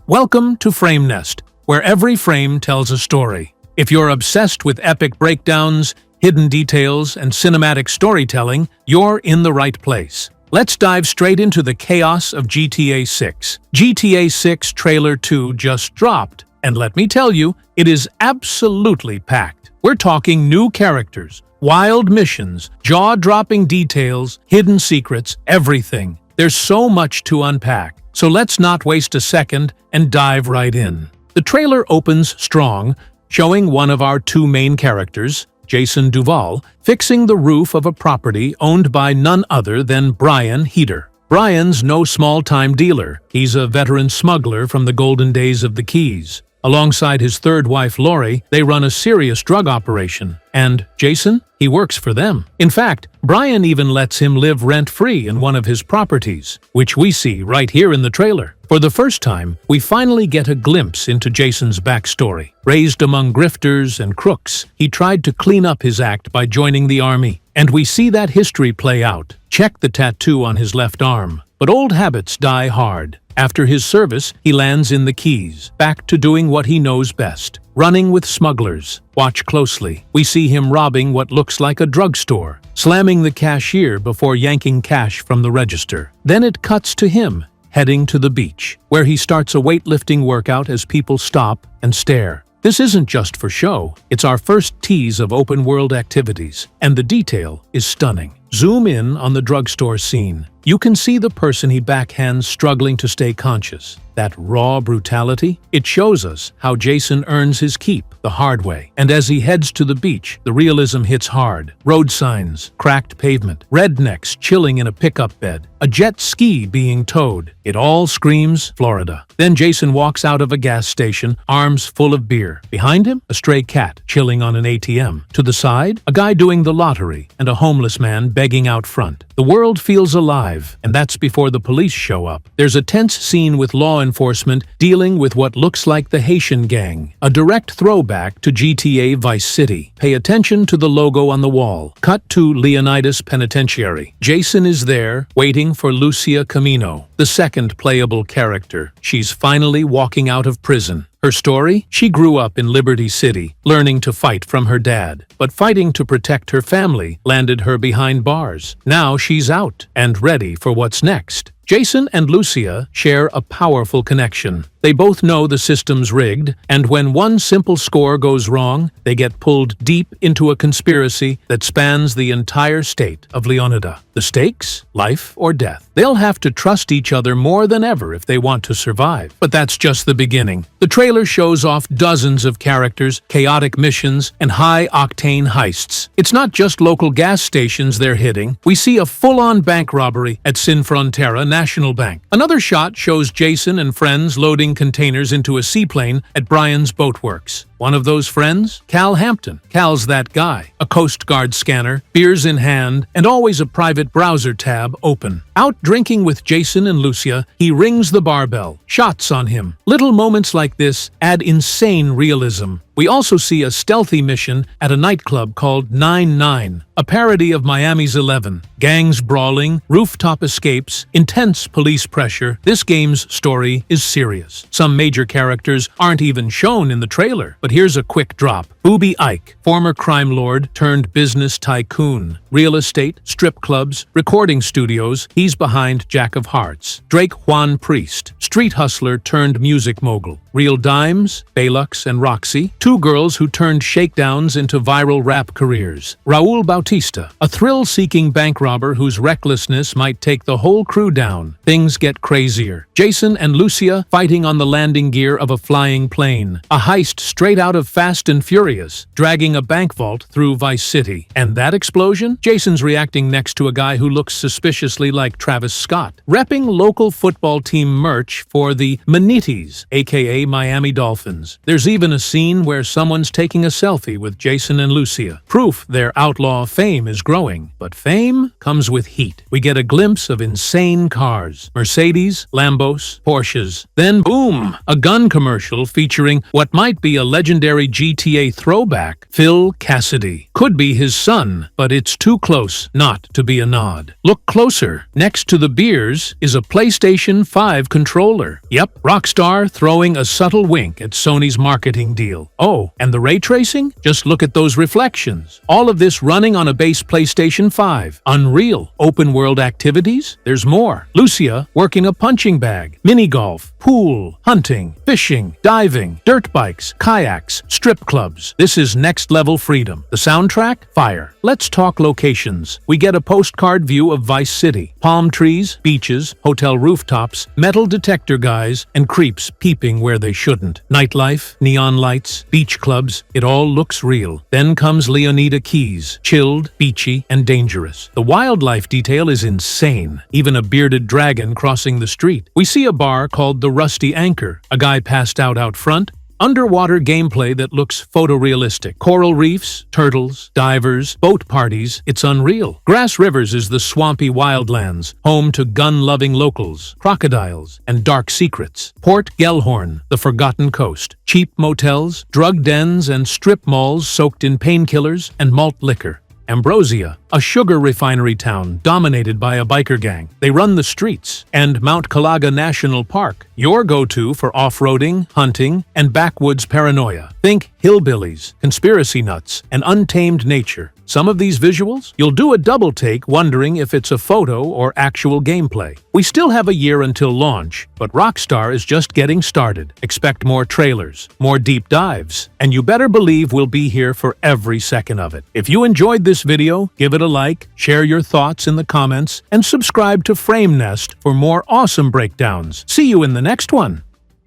Welcome to Frame Nest, where every frame tells a story. If you're obsessed with epic breakdowns, hidden details, and cinematic storytelling, you're in the right place. Let's dive straight into the chaos of GTA 6. GTA 6 Trailer 2 just dropped, and let me tell you, it is absolutely packed. We're talking new characters, wild missions, jaw-dropping details, hidden secrets, everything. There's so much to unpack, so let's not waste a second and dive right in. The trailer opens strong, showing one of our two main characters, Jason Duval, fixing the roof of a property owned by none other than Brian Heder. Brian's no small-time dealer. He's a veteran smuggler from the golden days of the Keys. Alongside his third wife, Lori, they run a serious drug operation. And Jason? He works for them. In fact, Brian even lets him live rent-free in one of his properties, which we see right here in the trailer. For the first time, we finally get a glimpse into Jason's backstory. Raised among grifters and crooks, he tried to clean up his act by joining the army. And we see that history play out. Check the tattoo on his left arm. But old habits die hard. After his service, he lands in the Keys, back to doing what he knows best, running with smugglers. Watch closely. We see him robbing what looks like a drugstore, slamming the cashier before yanking cash from the register. Then it cuts to him, heading to the beach, where he starts a weightlifting workout as people stop and stare. This isn't just for show, it's our first tease of open-world activities, and the detail is stunning. Zoom in on the drugstore scene. You can see the person he backhands struggling to stay conscious. That raw brutality? It shows us how Jason earns his keep the hard way. And as he heads to the beach, the realism hits hard. Road signs, cracked pavement, rednecks chilling in a pickup bed, a jet ski being towed. It all screams Florida. Then Jason walks out of a gas station, arms full of beer. Behind him, a stray cat chilling on an ATM. To the side, a guy doing the lottery, and a homeless man begging out front. The world feels alive, and that's before the police show up. There's a tense scene with law enforcement dealing with what looks like the Haitian gang, a direct throwback to GTA Vice City. Pay attention to the logo on the wall. Cut to Leonidas Penitentiary. Jason is there, waiting for Lucia Camino, the second playable character. She's finally walking out of prison. Her story? She grew up in Liberty City, learning to fight from her dad. But fighting to protect her family landed her behind bars. Now she's out and ready for what's next. Jason and Lucia share a powerful connection. They both know the system's rigged, and when one simple score goes wrong, they get pulled deep into a conspiracy that spans the entire state of Leonida. The stakes? Life or death. They'll have to trust each other more than ever if they want to survive. But that's just the beginning. The trailer shows off dozens of characters, chaotic missions, and high-octane heists. It's not just local gas stations they're hitting. We see a full-on bank robbery at Sin Frontera National Bank. Another shot shows Jason and friends loading containers into a seaplane at Brian's Boatworks. One of those friends? Cal Hampton. Cal's that guy. A Coast Guard scanner, beers in hand, and always a private browser tab open. Out drinking with Jason and Lucia, he rings the barbell. Shots on him. Little moments like this add insane realism. We also see a stealthy mission at a nightclub called 9-9, a parody of Miami's 11. Gangs brawling, rooftop escapes, intense police pressure. This game's story is serious. Some major characters aren't even shown in the trailer, but here's a quick drop. Booby Ike, former crime lord turned business tycoon. Real estate, strip clubs, recording studios, he's behind Jack of Hearts. Drake Juan Priest, street hustler turned music mogul. Real Dimes, Baylux and Roxy, two girls who turned shakedowns into viral rap careers. Raul Bautista, a thrill-seeking bank robber whose recklessness might take the whole crew down. Things get crazier. Jason and Lucia fighting on the landing gear of a flying plane. A heist straight out of Fast and Furious, dragging a bank vault through Vice City. And that explosion? Jason's reacting next to a guy who looks suspiciously like Travis Scott, repping local football team merch for the Manitis, aka Miami Dolphins. There's even a scene where someone's taking a selfie with Jason and Lucia. Proof their outlaw fame is growing. But fame comes with heat. We get a glimpse of insane cars. Mercedes, Lambos, Porsches. Then boom! A gun commercial featuring what might be a legendary GTA 3 throwback. Phil Cassidy. Could be his son, but it's too close not to be a nod. Look closer. Next to the beers is a PlayStation 5 controller. Yep, Rockstar throwing a subtle wink at Sony's marketing deal. Oh, and the ray tracing? Just look at those reflections. All of this running on a base PlayStation 5. Unreal. Open world activities? There's more. Lucia working a punching bag. Mini golf. Pool. Hunting. Fishing. Diving. Dirt bikes. Kayaks. Strip clubs. This is next level freedom. The soundtrack? Fire. Let's talk locations. We get a postcard view of Vice City. Palm trees, beaches, hotel rooftops, metal detector guys, and creeps peeping where they shouldn't. Nightlife, neon lights, beach clubs, it all looks real. Then comes Leonida Keys, chilled, beachy, and dangerous. The wildlife detail is insane. Even a bearded dragon crossing the street. We see a bar called the Rusty Anchor. A guy passed out front. Underwater gameplay that looks photorealistic. Coral reefs, turtles, divers, boat parties, it's unreal. Grass Rivers is the swampy wildlands, home to gun-loving locals, crocodiles, and dark secrets. Port Gellhorn, the forgotten coast. Cheap motels, drug dens, and strip malls soaked in painkillers and malt liquor. Ambrosia, a sugar refinery town dominated by a biker gang. They run the streets. And Mount Calaga National Park, your go-to for off-roading, hunting, and backwoods paranoia. Think hillbillies, conspiracy nuts, and untamed nature. Some of these visuals, you'll do a double take wondering if it's a photo or actual gameplay. We still have a year until launch, but Rockstar is just getting started. Expect more trailers, more deep dives, and you better believe we'll be here for every second of it. If you enjoyed this video, give it a like, share your thoughts in the comments, and subscribe to Frame Nest for more awesome breakdowns. See you in the next one!